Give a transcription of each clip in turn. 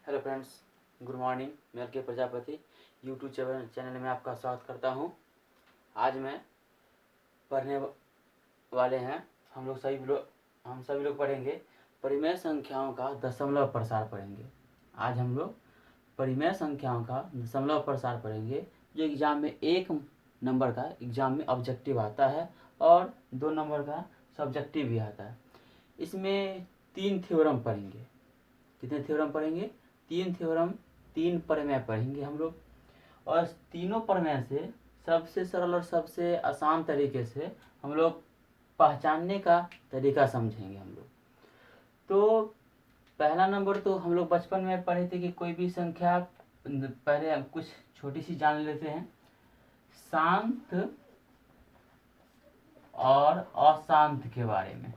Hello friends, good morning. मैं के Prajapati YouTube channel में आपका स्वागत करता हूं। आज मैं पढ़ने वाले हैं हम सभी लोग पढ़ेंगे परिमेय संख्याओं का दशमलव प्रसार पढ़ेंगे। आज हम लोग परिमेय संख्याओं का दशमलव प्रसार पढ़ेंगे। जो एग्जाम में 1 नंबर का एग्जाम में ऑब्जेक्टिव आता है और 2 नंबर का सब्जेक्टिव भी आता है। इसमें 3 थ्योरम पढ़ेंगे। कितने थ्योरम पढ़ेंगे? 3 थ्योरम, 3 प्रमेय पढ़ेंगे हम लोग। और तीनों प्रमेय से सबसे सरल और सबसे आसान तरीके से हम लोग पहचानने का तरीका समझेंगे हम लोग। तो पहला नंबर तो हम लोग बचपन में पढ़े थे कि कोई भी संख्या, पहले हम कुछ छोटी सी जान लेते हैं। शांत और अशांत के बारे में।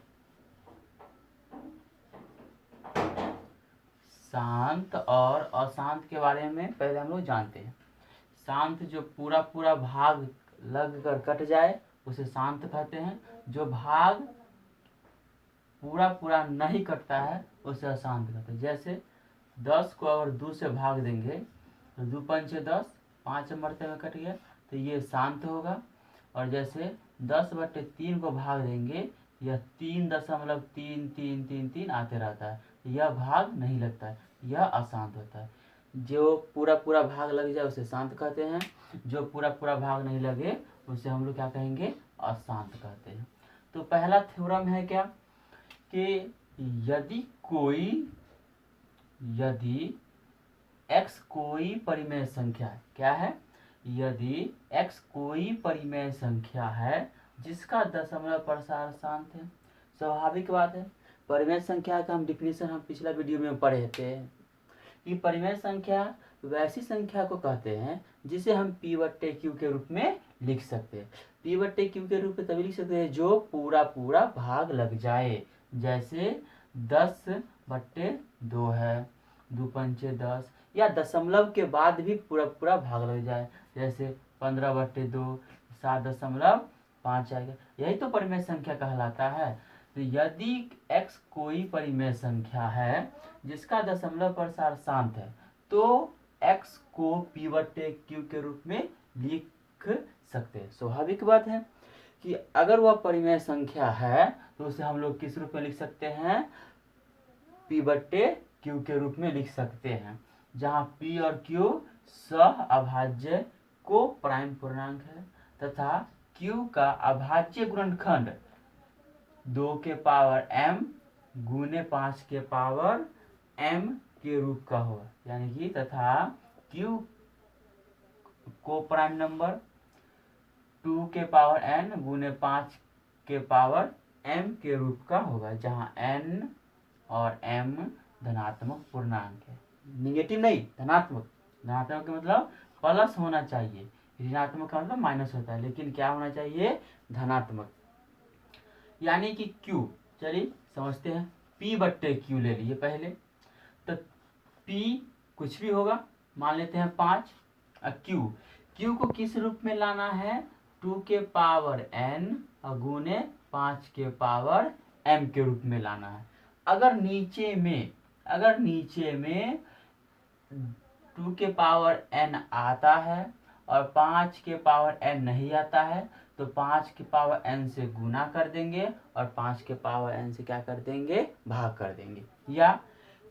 शांत और अशांत के बारे में पहले हम लोग जानते हैं। शांत जो पूरा पूरा भाग लग कर कट जाए उसे शांत कहते हैं। जो भाग पूरा पूरा नहीं कटता है उसे अशांत कहते हैं। जैसे 10 को अगर 2 से भाग देंगे तो 2 पंचे 10, 5 मरते में कट गया तो ये शांत होगा। और जैसे 10/3 को भाग देंगे, यह 3.3333 आते रहता है, यह भाग नहीं लगता है, यह अशांत होता है। जो पूरा पूरा भाग लग जाए उसे शांत कहते हैं। जो पूरा पूरा भाग नहीं लगे उसे हम लोग क्या कहेंगे? अशांत कहते हैं। तो पहला थ्योरम है क्या कि यदि x कोई परिमेय संख्या है। क्या है? यदि x कोई परिमेय संख्या है जिसका दशमलव प्रसार शांत है। स्वाभाविक बात है। परिमेय संख्या का हम डिफिनीशन हम पिछला वीडियो में पढ़े थे कि परिमेय संख्या वैसी संख्या को कहते हैं जिसे हम p/q के रूप में लिख सकते हैं। p/q के रूप में तभी लिख सकते हैं जो पूरा पूरा भाग लग जाए। जैसे 10/2 है, 2 पंचे 10, या दशमलव के बाद भी पूरा पूरा भाग लग जाए। जैसे 15/2, 7.5 आएगा। यही तो परिमेय संख्या कहलाता है। तो यदि x कोई परिमेय संख्या है जिसका दशमलव प्रसार शांत है तो x को p/q के रूप में लिख सकते हैं। स्वाभाविक बात है कि अगर वह परिमेय संख्या है तो उसे हम लोग किस रूप में लिख सकते हैं? p/q के रूप में लिख सकते हैं, जहाँ p और q सह अभाज्य को प्राइम पूर्णांक है तथा q का अभाज्य गुणनखंड 2 के पावर m गुने 5 के पावर m के रूप का होगा। यानी कि तथा q को प्राइम नंबर 2 के पावर n गुने 5 के पावर m के रूप का होगा, जहाँ n और m धनात्मक पूर्णांक है। निगेटिव नहीं, धनात्मक। धनात्मक का मतलब प्लस होना चाहिए, ऋणात्मक का मतलब माइनस होता है, लेकिन क्या होना चाहिए? धनात्मक। यानी कि q, चलिए समझते हैं। p/q ले लिए पहले, तो p कुछ भी होगा, मान लेते हैं 5। q को किस रूप में लाना है? 2 के पावर n और गुने 5 के पावर m के रूप में लाना है। अगर नीचे में 2 के पावर n आता है और 5 के पावर n नहीं आता है तो 5 के पावर n से गुना कर देंगे और 5 के पावर n से क्या कर देंगे? भाग कर देंगे। या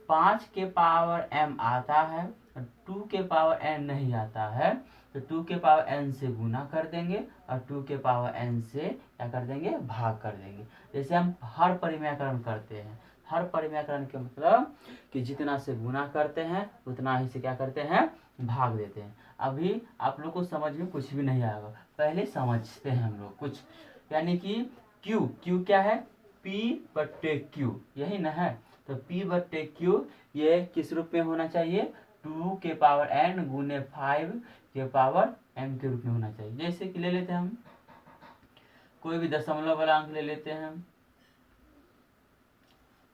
5 के पावर m आता है और 2 के पावर n नहीं आता है तो 2 के पावर n से गुना कर देंगे और 2 के पावर n से क्या कर देंगे? भाग कर देंगे। जैसे हम हर परिमेयकरण करते हैं। हर परिमेयकरण के मतलब कि जितना से गुना करते हैं उतना ही से क्या करते हैं? भाग देते हैं। अभी आप लोग को समझ में कुछ भी नहीं आएगा, पहले समझते हैं हम लोग कुछ। यानी कि q क्या है? p/q, यही ना है। तो p/q ये किस रूप में होना चाहिए? 2 के पावर n गुने 5 के पावर m के रूप में होना चाहिए। जैसे कि ले लेते हैं हम कोई भी दशमलव वाला अंक ले लेते हैं हम,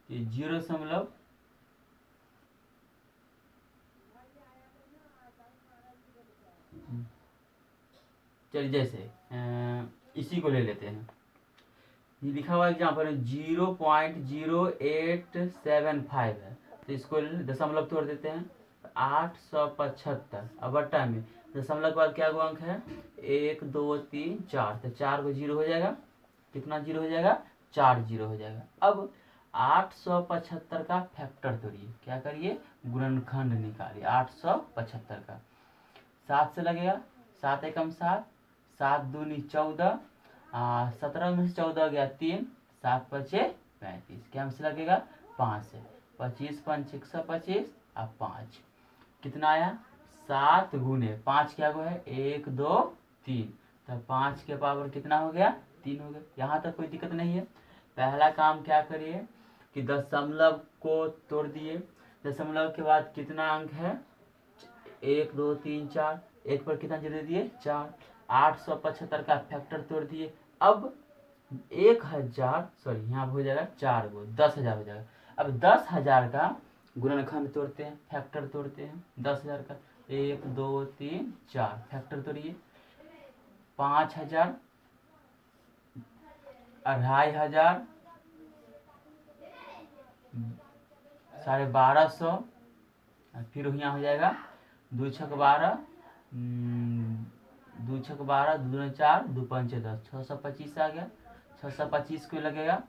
0. चलिए जैसे इसी को ले लेते हैं। ये लिखा हुआ एग्जाम्पल 0.0875 है, तो इसको दशमलव तोड़ देते हैं, 875। अब बट्टा में दशमलव के बाद क्या गुणांक है, 1 2 3 4, तो 4 को जीरो हो जाएगा, कितना जीरो हो जाएगा, 4 जीरो हो जाएगा। अब 875 का फैक्टर तोड़िए, क्या करिए, गुणनखंड निकालिए 875 का। 7 से लगेगा, 7 एकम 7, 7 दूनी 14, 17 में से 14 गया 3, 7 पचे 35, क्या हमसे लगेगा, 5 से, 25 5 125 अब 5 कितना आया, 7 गुने 5 क्या हुआ है, 1 2 3, तो 5 के पावर कितना हो गया, 3 हो गया। यहाँ तक कोई दिक्कत नहीं है। पहला काम क्या करिए कि दशमलव को तोड़ दिए, दशमलव के बाद कितना अंक है, 1 2 3 4, एक पर कितना जीरो दिए, 4, 875 का फैक्टर तोड़ दिए। अब 1000 सॉरी यहाँ हो जाएगा 4 गो 10,000 हो जाएगा। अब 10,000 का गुणनखंड तोड़ते हैं, फैक्टर तोड़ते हैं 10,000 का, 1 2 3 4 फैक्टर तोड़िए, 5,000, 2,500, 1250, फिर यहाँ हो जाएगा 2 छक 12, 2 छक 12, 2 दूनी 4, 2 पंचे 10, 625 आ गया। 625 को लगेगा,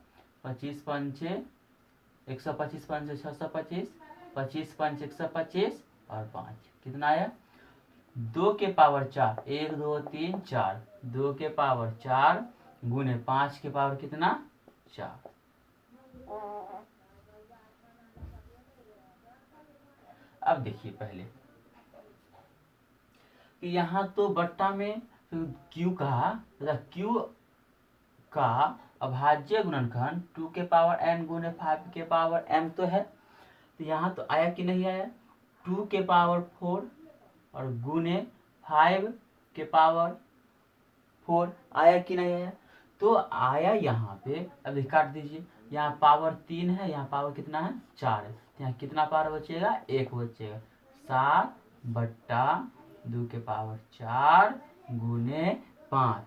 25 पंचे 125 पंचे 625, 25 पंच 125 और 5 कितना आया, 2 के पावर 4, 1 2 3 4, 2 के पावर 4 गुने 5 के पावर कितना, 4। अब देखिए पहले कि यहाँ तो बट्टा में क्यू का अभाज्य गुणनखंड 2 के पावर n गुने 5 के पावर m तो है, तो यहाँ तो आया कि नहीं आया, 2 के पावर 4 और गुने 5 के पावर 4 आया कि नहीं आया, तो आया यहाँ पे। अब काट दीजिए, यहाँ पावर 3 है, यहाँ पावर कितना है, 4 है, तो यहाँ कितना पावर बचेगा, 1 बचेगा, 7 बट्टा 2 के पावर 4 गुने 5,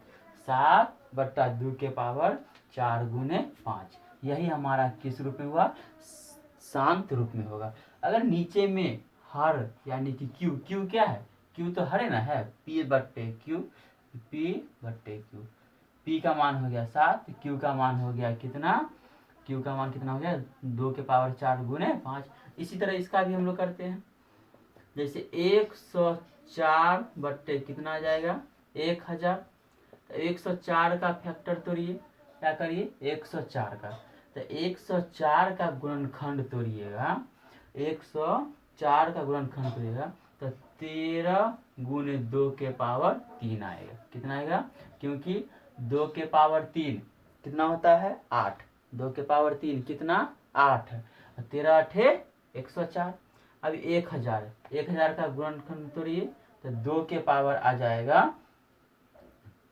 7 बट्टा 2 के पावर 4 गुने 5, यही हमारा किस रूप में हुआ, शांत रूप में होगा। अगर नीचे में हर यानी कि क्यू क्या है, क्यू तो हर है ना, है पी बट्टे क्यू, पी बट्टे क्यू, पी का मान हो गया 7, क्यू का मान हो गया कितना, क्यू का मान कितना हो गया, 2 के पावर 4 गुने 5। इसी तरह इसका भी हम लोग करते हैं, जैसे 104 बट्टे कितना आ जाएगा, 1000, तो 104 का फैक्टर तोड़िए, क्या करिए, 104 का, तो 104 का गुणनखंड तोड़िएगा, 104 का गुणनखंड तोड़िएगा तो 13 गुने 2 के पावर 3 आएगा, कितना आएगा, क्योंकि 2 के पावर 3 कितना होता है, 8, 2 के पावर 3 कितना, 8 है, 13 8 104। अब 1000 का गुणनखंड तोड़िए, तो 2 के पावर आ जाएगा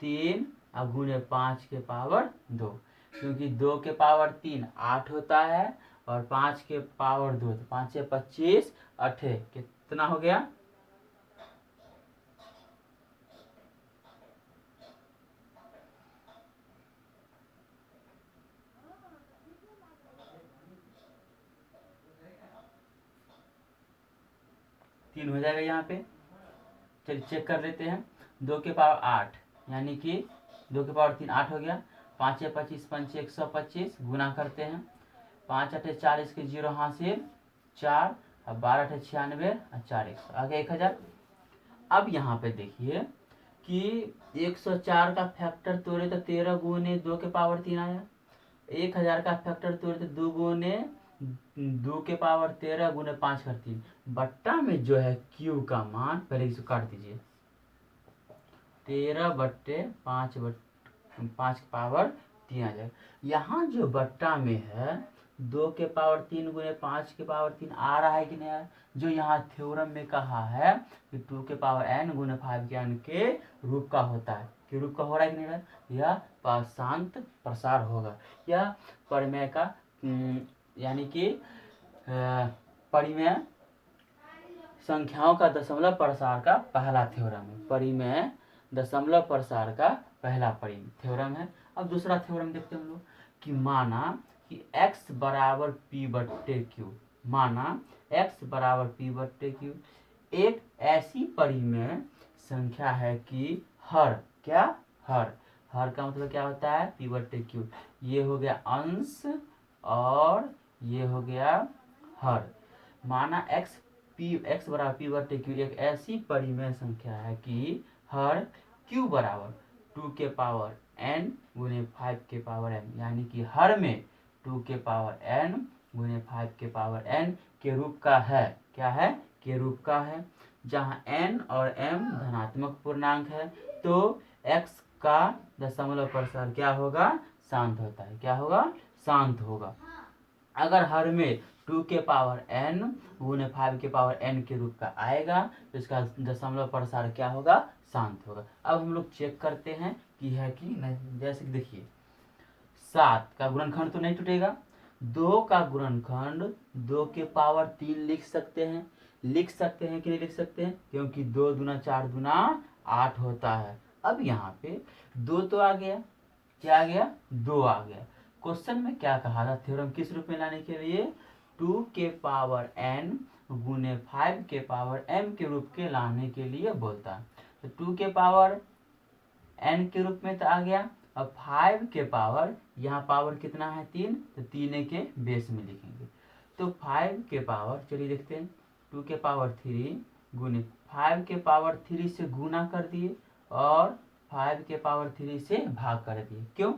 3 और गुने 5 के पावर 2, क्योंकि 2 के पावर 3 8 होता है और 5 के पावर 2, तो 5 से 25 8 कितना हो गया, तीन हो जाएगा यहाँ पे। चलिए चेक कर लेते हैं, 2 के पावर 8 यानी कि 2 के पावर 3 8 हो गया, 5 25 5 125 गुना करते हैं, 5 8 40 के 0 हासिल 4 और 12 8 96 और 4 100 आ गया 1000। अब यहाँ पे देखिए कि 104 का फैक्टर तोड़े तो 13 गुने 2 के पावर 3 आया, 1000 का फैक्टर तोड़े तो 2 गुने 2 के पावर 13 गुने 5 कर 3, बट्टा में जो है क्यू का मान, पहले इसको काट दीजिए, 13 बट्टे 5 5 के पावर 3 आ जाएगा। यहाँ जो बट्टा में है 2 के पावर 3 गुने 5 के पावर 3 आ रहा है कि नहीं आ रहा है, जो यहाँ थ्योरम में कहा है कि 2 के पावर n गुने 5 के n के रूप का होता है, कि रूप का हो रहा है कि नहीं रहा है, यह शांत प्रसार होगा, यह परिमेय का यानी कि परिमेय संख्याओं का दशमलव प्रसार का पहला थ्योरम है, परिमेय दशमलव प्रसार का पहला थ्योरम है। अब दूसरा थ्योरम देखते हैं हम लोग कि माना कि x बराबर p बट्टे q, माना x बराबर p/q एक ऐसी परिमेय संख्या है कि हर हर का मतलब क्या होता है p/q। ये हो गया अंश और ये हो गया हर। माना x बराबर p/q एक ऐसी परिमेय संख्या है कि हर q बराबर 2 के पावर n गुने 5 के पावर n, यानी कि हर में 2 के पावर n गुने 5 के पावर n के रूप का है। क्या है? के रूप का है। जहाँ n और m धनात्मक पूर्णांक है तो x का दशमलव प्रसार क्या होगा? शांत होता है। क्या होगा? शांत होगा। अगर हर में 2 के पावर n गुने 5 के पावर n के रूप का आएगा तो इसका दशमलव प्रसार क्या होगा? शांत होगा। अब हम लोग चेक करते हैं कि है कि नहीं। जैसे कि देखिए 7 का गुणनखंड तो नहीं टूटेगा। 2 का गुणनखंड 2 के पावर 3 लिख सकते हैं। लिख सकते हैं कि नहीं लिख सकते हैं? क्योंकि 2 दूना 4 दूना 8 होता है। अब यहाँ पे 2 तो आ गया। क्या आ गया? 2 आ गया। क्वेश्चन में क्या कहा था? थ्योरम किस रूप में लाने के लिए? 2 के पावर n गुने 5 के पावर m के रूप के लाने के लिए बोलता है। तो 2 के पावर n के रूप में तो आ गया। अब 5 के पावर, यहाँ पावर कितना है? 3, तो 3 के बेस में लिखेंगे। तो 5 के पावर, चलिए देखते हैं, 2 के पावर 3 गुने 5 के पावर 3 से गुना कर दिए और 5 के पावर 3 से भाग कर दिए। क्यों?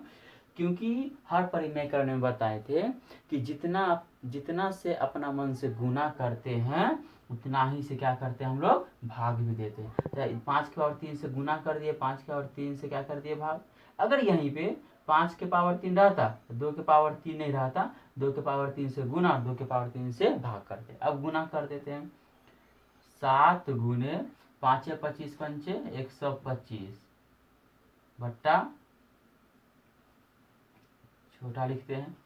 क्योंकि हर परिमेयकरण में बताए थे कि जितना से अपना मन से गुना करते हैं उतना ही से क्या करते हैं हम लोग? भाग भी देते हैं। तो 5 के पावर 3 से गुना कर दिए, 5 के पावर 3 से क्या कर दिए? भाग। अगर यहीं पे 5 के पावर 3 रहता तो 2 के पावर 3 नहीं रहता, 2 के पावर 3 से गुना और 2 के पावर 3 से भाग करते। अब गुना कर देते हैं। 7 गुने 5 25 पंचे 125 बट्टा, छोटा लिखते हैं,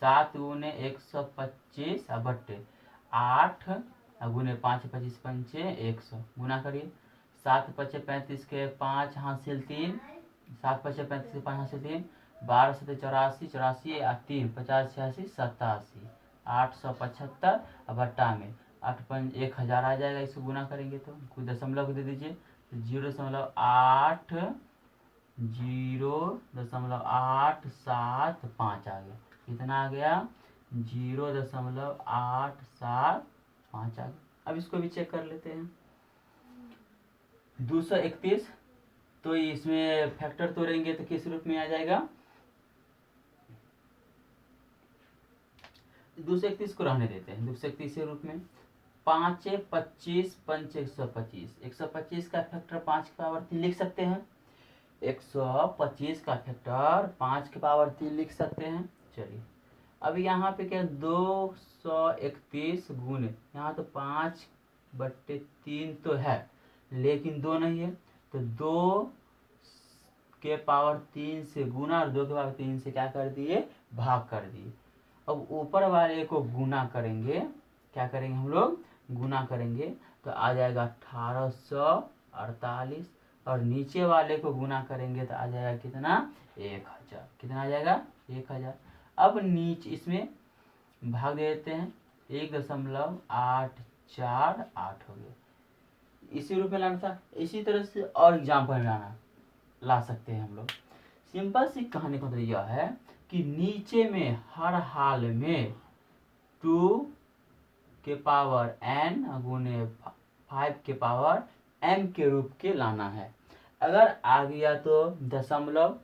7 गुने 125 बट्टे 8 गुने 5 25 पंचे 100 गुना करिए। 7 पचे 35 के 5 हासिल 3, 7 पचे 35 के 5 हासिल 3, 12 सते 84, 84 और 3 50 86 87 875 बट्टा में 8 पंच 1000 आ जाएगा। इसको गुना करेंगे तो कोई दशमलव दे दीजिए। 0.875 आ गया। कितना आ गया? 0.875 आ गया। अब इसको भी चेक कर लेते हैं। 231, तो इसमें फैक्टर तोड़ेंगे तो किस रूप में आ जाएगा? 231 को रहने देते हैं। 231 के रूप में 5 25 पंच 125, 125 का फैक्टर 5 की पावर 3 लिख सकते हैं। 125 का फैक्टर 5 के पावर 3 लिख सकते हैं। चलिए अब यहाँ पे क्या 231 गुने, यहाँ तो 5/3 तो है लेकिन 2 नहीं है, तो 2 के पावर 3 से गुना और 2 के पावर 3 से क्या कर दिए? भाग कर दिए। अब ऊपर वाले को गुना करेंगे। क्या करेंगे हम लोग? गुना करेंगे तो आ जाएगा 1848 और नीचे वाले को गुना करेंगे तो आ जाएगा कितना? 1000। कितना आ जाएगा? 1000। अब नीचे इसमें भाग दे देते हैं। 1.848 हो गया। इसी रूप में लाना था। इसी तरह से और एग्जाम्पल में ला सकते हैं हम लोग। सिंपल सी कहानी का मतलब यह है कि नीचे में हर हाल में 2 के पावर n गुने 5 के पावर m के रूप के लाना है। अगर आ गया तो दशमलव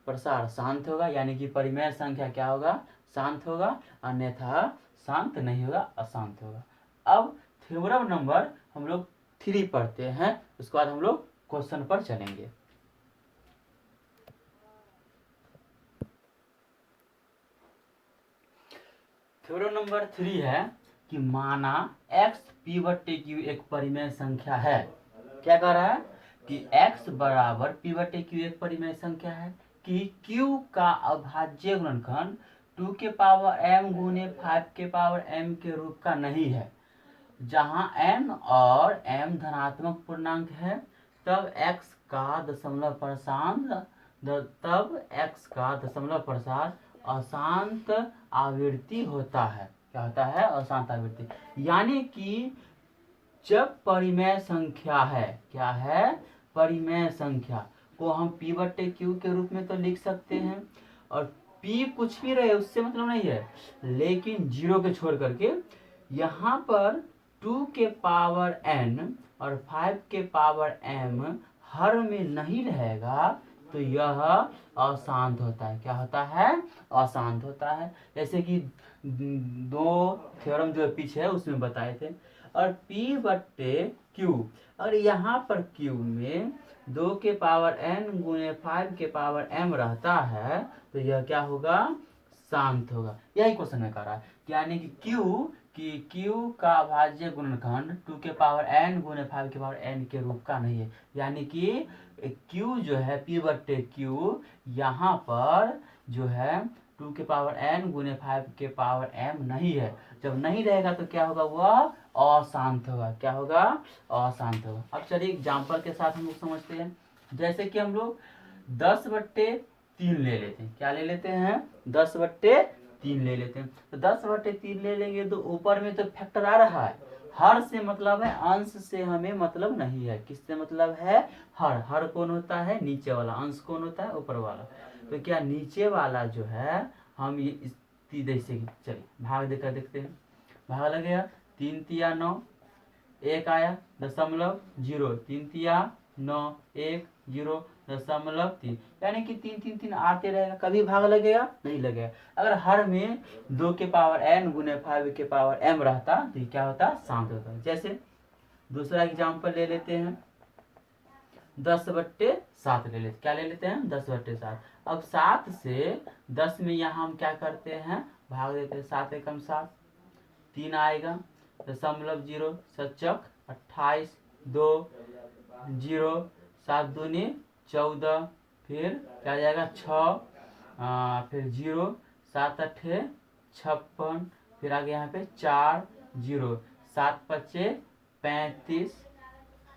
प्रसार शांत होगा, यानी कि परिमेय संख्या क्या होगा? शांत होगा, अन्यथा शांत नहीं होगा, अशांत होगा। अब थ्योरम नंबर हम लोग 3 पढ़ते हैं, उसके बाद हम लोग क्वेश्चन पर चलेंगे। थ्योरम नंबर 3 है कि माना x p/q एक परिमेय संख्या है। क्या कह रहा है? कि x बराबर p/q एक परिमेय संख्या है कि q का अभाज्य गुणनखंड 2 के पावर m गुने 5 के पावर m के रूप का नहीं है। जहाँ n और m धनात्मक पूर्णांक है तब x का दशमलव प्रसार अशांत आवृत्ति होता है। क्या होता है? अशांत आवृत्ति। यानी कि जब परिमेय संख्या है, क्या है? परिमेय संख्या को हम p बट्टे क्यू के रूप में तो लिख सकते हैं, और p कुछ भी रहे उससे मतलब नहीं है, लेकिन जीरो के छोड़ करके यहाँ पर 2 के पावर n और 5 के पावर m हर में नहीं रहेगा, तो यह अशांत होता है। क्या होता है? अशांत होता है। जैसे कि दो थ्योरम जो पीछे है उसमें बताए थे। और p बट्टे q, और यहाँ पर q में 2 के पावर n गुने 5 के पावर m रहता है, तो यह क्या होगा? शांत होगा। यही क्वेश्चन में कर रहा है, यानी कि q का अभाज्य गुणनखंड 2 के पावर n गुने 5 के पावर n के रूप का नहीं है। यानी कि q जो है p बट्टे q यहाँ पर जो है 2 के पावर n गुने 5 के पावर m नहीं है। जब नहीं रहेगा तो क्या होगा? वह अशांत होगा। क्या होगा? अशांत होगा। अब चलिए एग्जाम्पल के साथ हम लोग समझते हैं। जैसे कि हम लोग 10/3 ले लेते हैं। क्या ले लेते हैं? 10/3 ले लेते हैं। तो 10/3 ले लेंगे तो ऊपर में तो फैक्टर आ रहा है, हर से मतलब है, अंश से हमें मतलब नहीं है। किससे मतलब है? हर कौन होता है? नीचे वाला। अंश कौन होता है? ऊपर वाला। तो क्या नीचे वाला जो है हम ये जैसे चलिए भाग देकर देखते हैं। भाग लगेगा 3 तिया 9, 1 आया 0.0, 3 तिया 9, 1 0.3, यानी कि 3 3 3 आते रहेगा। कभी भाग लगेगा? नहीं लगेगा। अगर हर में 2 के पावर n गुने 5 के पावर m रहता तो ये क्या होता? शांत होता। जैसे दूसरा एग्जाम्पल ले लेते हैं, 10/7 ले लेते। क्या ले लेते हैं? 10/7। अब 7 से 10 में यहाँ हम क्या करते हैं? भाग देते हैं। 7 एकम 7, 3 आएगा 0.0, सचक 28, 2 0, 7 दूनी 14, फिर क्या जाएगा? 6, फिर 0, 7 8 56, फिर आगे यहाँ पे 4 0, 7 5 35,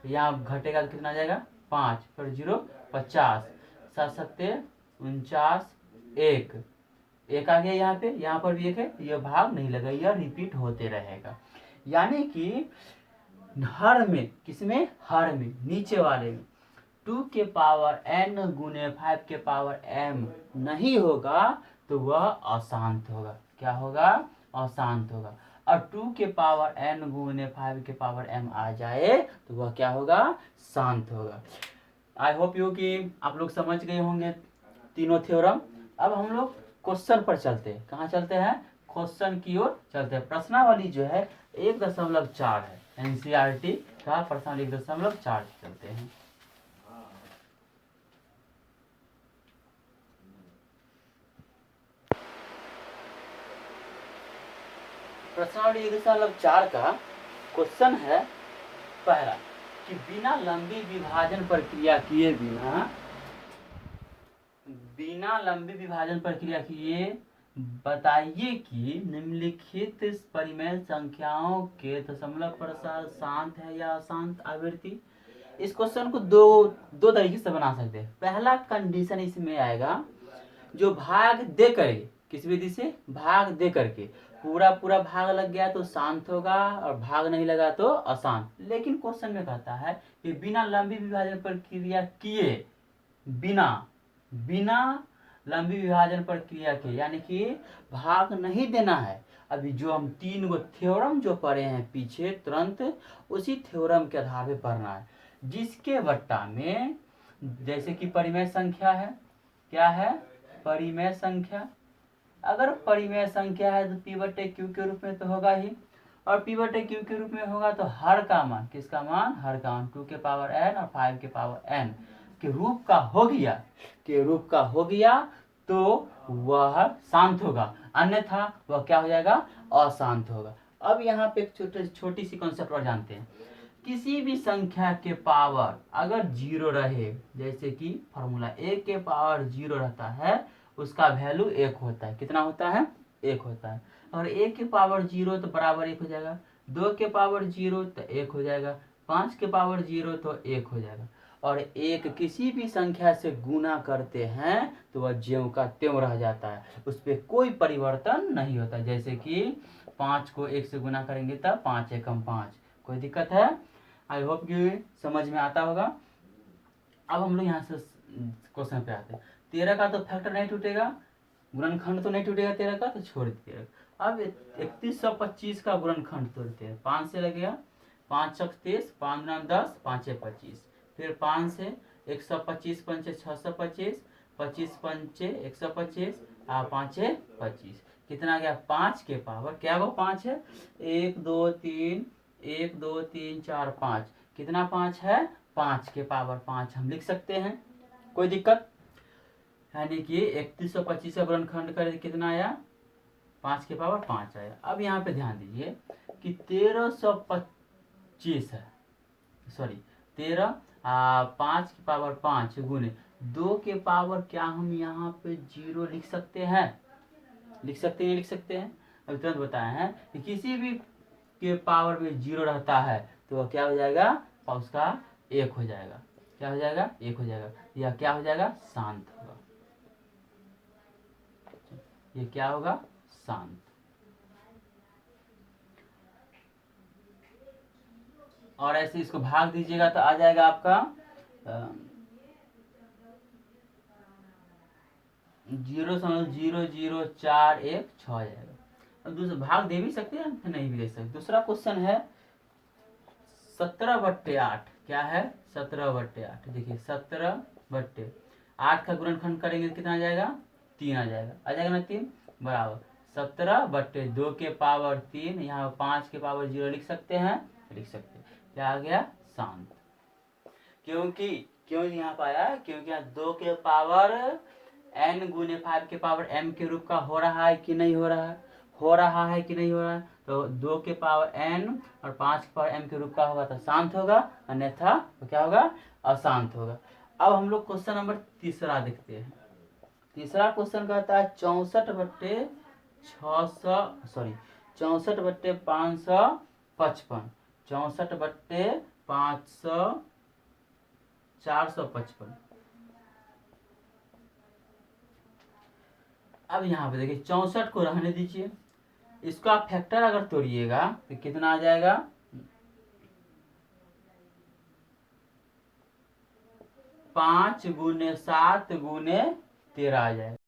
यहाँ घटेगा तो कितना जाएगा? 5, फिर 0 50, 7 7 49, 1 आ गया। यहाँ पर भी 1 है, यह भाग नहीं लगा, यह रिपीट होते रहेगा। यानी कि हर में, किसमें? हर में, नीचे वाले में 2 के पावर n गुने 5 के पावर m नहीं होगा तो वह अशांत होगा। क्या होगा? अशांत होगा। और 2 के पावर n गुने 5 के पावर m आ जाए तो वह क्या होगा? शांत होगा। आई होप यू कि आप लोग समझ गए होंगे तीनों थ्योरम। अब हम लोग क्वेश्चन पर चलते हैं। कहाँ चलते हैं? क्वेश्चन की ओर चलते हैं। प्रश्नावली जो है 1.4 है, एनसीईआरटी का प्रश्नावली 1.4 चलते हैं। प्रश्नावली 1.4 का क्वेश्चन है पहला कि बिना लंबी विभाजन प्रक्रिया किए बताइए कि निम्नलिखित परिमेय संख्याओं के दशमलव प्रसार शांत है या अशांत आवृत्ति। इस क्वेश्चन को दो तरीके से बना सकते हैं। पहला कंडीशन इसमें आएगा, जो भाग दे करके, किस विधि से? भाग दे करके पूरा भाग लग गया तो शांत होगा, और भाग नहीं लगा तो अशांत। लेकिन क्वेश्चन में कहता है कि बिना लंबी विभाजन प्रक्रिया किए, बिना लंबी विभाजन प्रक्रिया के, यानी कि भाग नहीं देना है। अभी जो हम 3 गो थ्योरम जो पढ़े हैं पीछे, तुरंत उसी थ्योरम के आधार पे पढ़ना है, जिसके बट्टा में जैसे कि परिमेय संख्या है। क्या है? परिमेय संख्या। अगर परिमेय संख्या है तो p बटे क्यू के रूप में तो होगा ही, और p बटे क्यू के रूप में होगा तो हर का मान, किसका मान? हर का मान 2 के पावर n और 5 के पावर n के रूप का हो गया तो वह शांत होगा, अन्यथा वह क्या हो जाएगा? अशांत होगा। अब यहाँ पे एक छोटी सी कॉन्सेप्ट और जानते हैं। किसी भी संख्या के पावर अगर 0 रहे, जैसे कि फॉर्मूला a के पावर 0 रहता है, उसका वैल्यू 1 होता है। कितना होता है? 1 होता है। और a के पावर 0 तो बराबर 1 हो जाएगा, 2 के पावर 0 तो 1 हो जाएगा, 5 के पावर 0 तो 1 हो जाएगा। और एक किसी भी संख्या से गुना करते हैं तो वह ज्यों का त्यों रह जाता है, उस पर कोई परिवर्तन नहीं होता। जैसे कि 5 को 1 से गुना करेंगे तब 5 एकम 5। कोई दिक्कत है? आई होप कि समझ में आता होगा। अब हम लोग यहाँ से क्वेश्चन पे आते हैं। 13 का तो फैक्टर नहीं टूटेगा, गुणनखंड तो नहीं टूटेगा 13 का, तो छोड़ दीजिए। अब 3125 का गुणनखंड तोड़ते हैं। 5 से लगेगा, 5 छक 30, 5 गुना 10, 5 25, फिर 5 से 125 पंचे 625, 25 पंचे 125, 5 25, कितना गया? 5 के पावर क्या वो 5 है? 1 2 3, 1 2 3 4 5, कितना 5 है? 5 के पावर 5 हम लिख सकते हैं। कोई दिक्कत? यानी कि 3125 का गुणनखंड करें कितना आया? 5 के पावर 5 आया। अब यहाँ पे ध्यान दीजिए कि 1325 है, सॉरी 5 की पावर 5 गुने 2 के पावर, क्या हम यहाँ पे 0 लिख सकते हैं? लिख सकते हैं, लिख सकते हैं। अभी तुरंत बताए हैं कि किसी भी के पावर में 0 रहता है तो क्या हो जाएगा? उसका 1 हो जाएगा। क्या हो जाएगा? 1 हो जाएगा। या क्या हो जाएगा? शांत होगा। ये क्या होगा? शांत। और ऐसे इसको भाग दीजिएगा तो आ जाएगा आपका 0.00416 जाएगा। अब दूसरा भाग दे भी सकते हैं, नहीं भी दे सकते। दूसरा क्वेश्चन है 17/8। क्या है? 17/8। देखिए 17/8 का गुणनखंड करेंगे तो कितना आ जाएगा? 3 आ जाएगा। आ जाएगा ना 3 बराबर 17/2 के पावर 3। यहाँ 5 के पावर 0 लिख सकते हैं, लिख सकते हैं। क्या आ गया? शांत। क्योंकि क्यों यहाँ पाया? क्योंकि यहाँ 2 के पावर n गुने 5 के पावर m के रूप का हो रहा है कि नहीं हो रहा है? हो रहा है कि नहीं हो रहा है? तो 2 के पावर n और 5 के पावर m के रूप का होगा तो शांत होगा, अन्यथा तो क्या होगा? अशांत होगा। अब हम लोग क्वेश्चन नंबर तीसरा देखते हैं। तीसरा क्वेश्चन कहता है 64/555, 64/455। अब यहाँ पे देखिए 64 को रहने दीजिए, इसको आप फैक्टर अगर तोड़िएगा तो कितना आ जाएगा? 5 गुने 7 गुने 13 आ जाएगा।